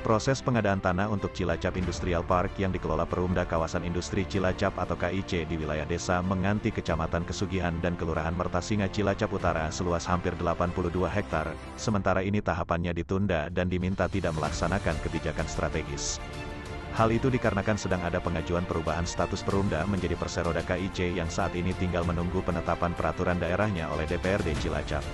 Proses pengadaan tanah untuk Cilacap Industrial Park yang dikelola Perumda Kawasan Industri Cilacap atau KIC di wilayah desa Menganti Kecamatan Kesugihan dan Kelurahan Mertasinga Cilacap Utara seluas hampir 82 hektar, sementara ini tahapannya ditunda dan diminta tidak melaksanakan kebijakan strategis. Hal itu dikarenakan sedang ada pengajuan perubahan status Perumda menjadi Perseroda KIC yang saat ini tinggal menunggu penetapan peraturan daerahnya oleh DPRD Cilacap.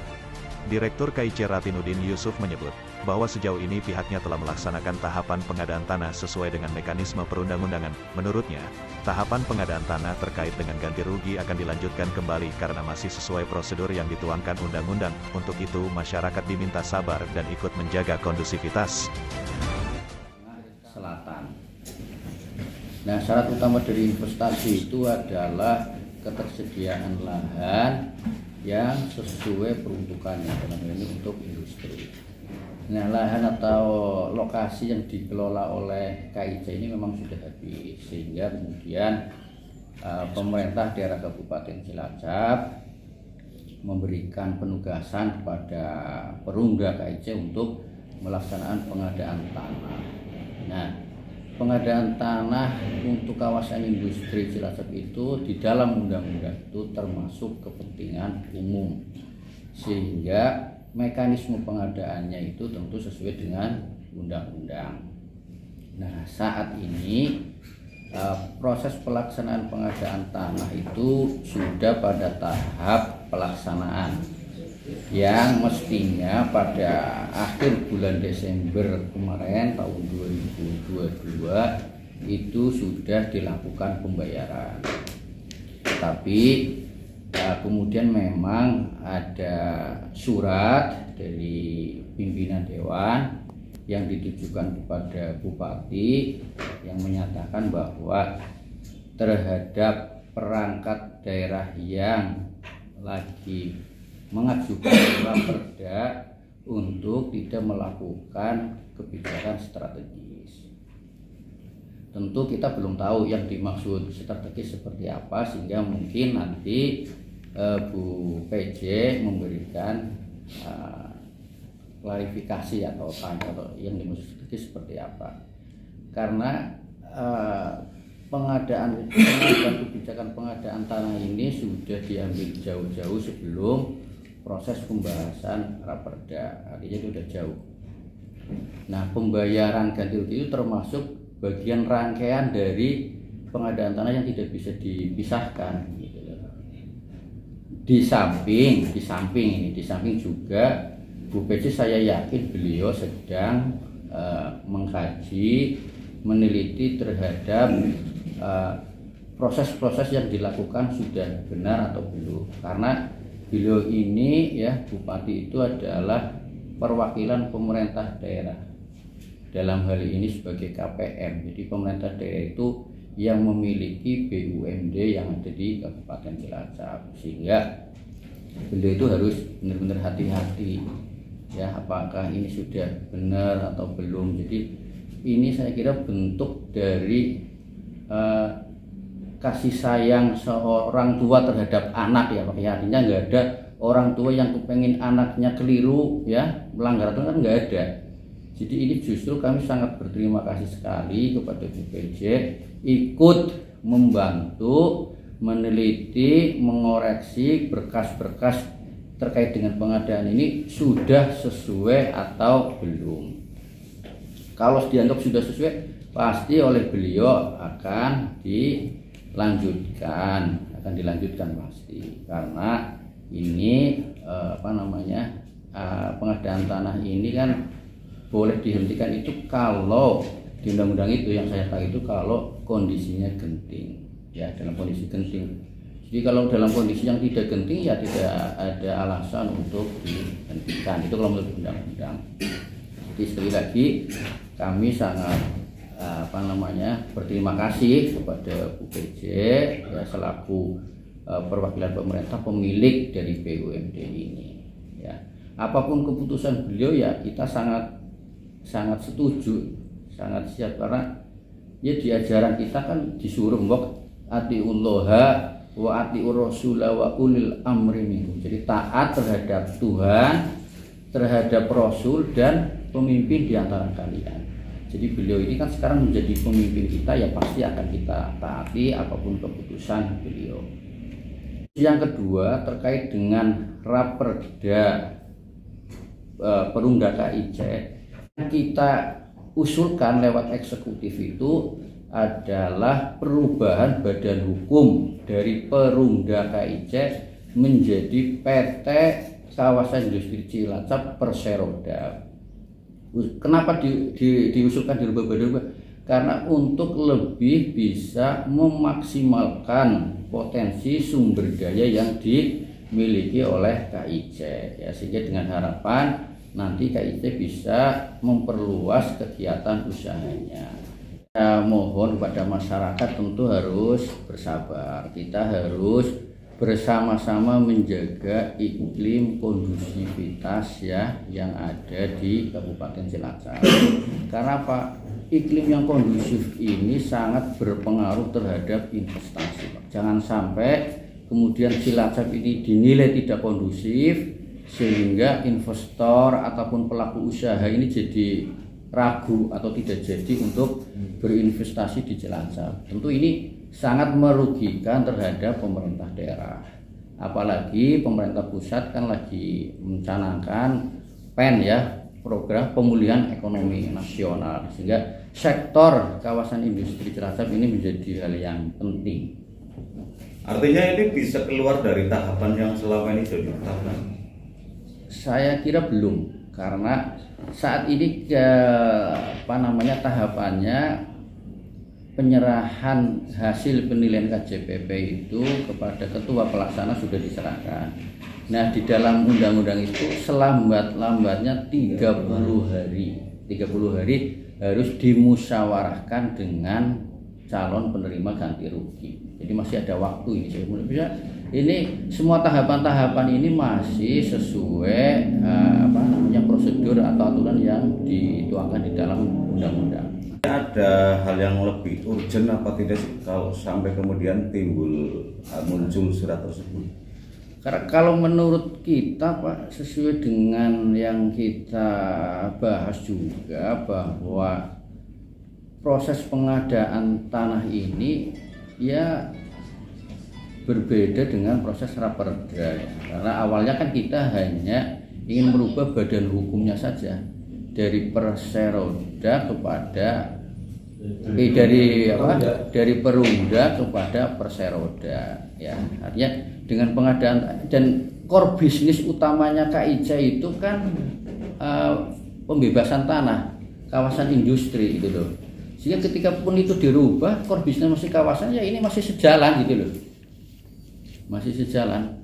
Direktur KIC Ratinudin Yusuf menyebut, bahwa sejauh ini pihaknya telah melaksanakan tahapan pengadaan tanah sesuai dengan mekanisme perundang-undangan. Menurutnya, tahapan pengadaan tanah terkait dengan ganti rugi akan dilanjutkan kembali karena masih sesuai prosedur yang dituangkan undang-undang. Untuk itu, masyarakat diminta sabar dan ikut menjaga kondusivitas. Selatan. Nah, syarat utama dari investasi itu adalah ketersediaan lahan yang sesuai peruntukannya, dalam hal ini untuk industri. Nah, lahan atau lokasi yang dikelola oleh KIC ini memang sudah habis, sehingga kemudian pemerintah daerah Kabupaten Cilacap memberikan penugasan kepada Perumda KIC untuk melaksanakan pengadaan tanah. Nah, pengadaan tanah untuk kawasan industri Cilacap itu di dalam undang-undang itu termasuk kepentingan umum, sehingga mekanisme pengadaannya itu tentu sesuai dengan undang-undang. Nah, saat ini proses pelaksanaan pengadaan tanah itu sudah pada tahap pelaksanaan yang mestinya pada akhir bulan Desember kemarin tahun 2022 itu sudah dilakukan pembayaran. Tapi kemudian memang ada surat dari pimpinan dewan yang ditujukan kepada Bupati yang menyatakan bahwa terhadap perangkat daerah yang lagi mengajukan raperda untuk tidak melakukan kebijakan strategis. Tentu kita belum tahu yang dimaksud strategis seperti apa, sehingga mungkin nanti Bu PJ memberikan klarifikasi atau tanya atau yang dimaksud strategis seperti apa. Karena pengadaan kebijakan pengadaan tanah ini sudah diambil jauh-jauh sebelum proses pembahasan raperda, artinya itu sudah jauh. Nah, pembayaran ganti rugi itu termasuk bagian rangkaian dari pengadaan tanah yang tidak bisa dipisahkan. Gitu. Di samping juga Bu PJ saya yakin beliau sedang mengkaji, meneliti terhadap proses-proses yang dilakukan sudah benar atau belum. Karena beliau ini ya, Bupati itu adalah perwakilan pemerintah daerah. Dalam hal ini sebagai KPM. Jadi pemerintah daerah itu yang memiliki BUMD yang ada di Kabupaten Cilacap. Sehingga beliau itu harus benar-benar hati-hati ya, apakah ini sudah benar atau belum. Jadi ini saya kira bentuk dari kasih sayang seorang tua terhadap anak ya, makanya artinya nggak ada orang tua yang kepengen anaknya keliru ya, melanggar aturan, kan nggak ada. Jadi ini justru kami sangat berterima kasih sekali kepada Bu PJ ikut membantu meneliti, mengoreksi berkas-berkas terkait dengan pengadaan ini sudah sesuai atau belum. Kalau dianggap sudah sesuai, pasti oleh beliau akan dilanjutkan pasti, karena ini pengadaan tanah ini kan boleh dihentikan itu kalau di undang-undang itu yang saya tahu itu kalau kondisinya genting ya, dalam kondisi genting. Jadi kalau dalam kondisi yang tidak genting ya tidak ada alasan untuk dihentikan, itu kalau menurut undang-undang. Jadi sekali lagi kami sangat berterima kasih kepada Bu PJ ya, selaku perwakilan pemerintah pemilik dari BUMD ini ya. Apapun keputusan beliau ya kita sangat setuju, sangat siap, karena ya di ajaran kita kan disuruh atiullaha wa atiur rasula wa ulil amri minkum. Jadi taat terhadap Tuhan, terhadap Rasul dan pemimpin di antara kalian. Jadi beliau ini kan sekarang menjadi pemimpin kita, ya pasti akan kita taati apapun keputusan beliau. Yang kedua terkait dengan Raperda Perumda KIC, kita usulkan lewat eksekutif itu adalah perubahan badan hukum dari Perumda KIC menjadi PT Kawasan Industri Cilacap Perseroda. Kenapa diusulkan dirubah badan hukum? Karena untuk lebih bisa memaksimalkan potensi sumber daya yang dimiliki oleh KIC, ya, sehingga dengan harapan nanti KIC bisa memperluas kegiatan usahanya. Saya mohon kepada masyarakat tentu harus bersabar. Kita harus bersama-sama menjaga iklim kondusivitas ya yang ada di Kabupaten Cilacap. Karena apa? Iklim yang kondusif ini sangat berpengaruh terhadap investasi. Jangan sampai kemudian Cilacap ini dinilai tidak kondusif sehingga investor ataupun pelaku usaha ini jadi ragu atau tidak jadi untuk berinvestasi di Cilacap. Tentu ini sangat merugikan terhadap pemerintah daerah. Apalagi pemerintah pusat kan lagi mencanangkan PEN ya, program pemulihan ekonomi nasional, sehingga sektor kawasan industri Cilacap ini menjadi hal yang penting. Artinya ini bisa keluar dari tahapan yang selama ini sudah ditetapkan? Saya kira belum, karena saat ini tahapannya penyerahan hasil penilaian KJPP itu kepada ketua pelaksana sudah diserahkan. Nah, di dalam undang-undang itu selambat-lambatnya 30 hari harus dimusyawarahkan dengan calon penerima ganti rugi. Jadi masih ada waktu ini. Ini semua tahapan-tahapan ini masih sesuai prosedur atau aturan yang dituangkan di dalam undang-undang. Ada hal yang lebih urgent apa tidak sih kalau sampai kemudian muncul surat tersebut? Karena kalau menurut kita Pak, sesuai dengan yang kita bahas juga bahwa proses pengadaan tanah ini ya berbeda dengan proses Raperda. Karena awalnya kan kita hanya ingin merubah badan hukumnya saja dari Perseroda kepada dari Perumda kepada Perseroda, ya. Artinya dengan pengadaan dan core bisnis utamanya KIC itu kan pembebasan tanah kawasan industri itu loh. Sehingga ketika pun itu dirubah core bisnis masih kawasan, ya ini masih sejalan gitu loh. Masih sejalan.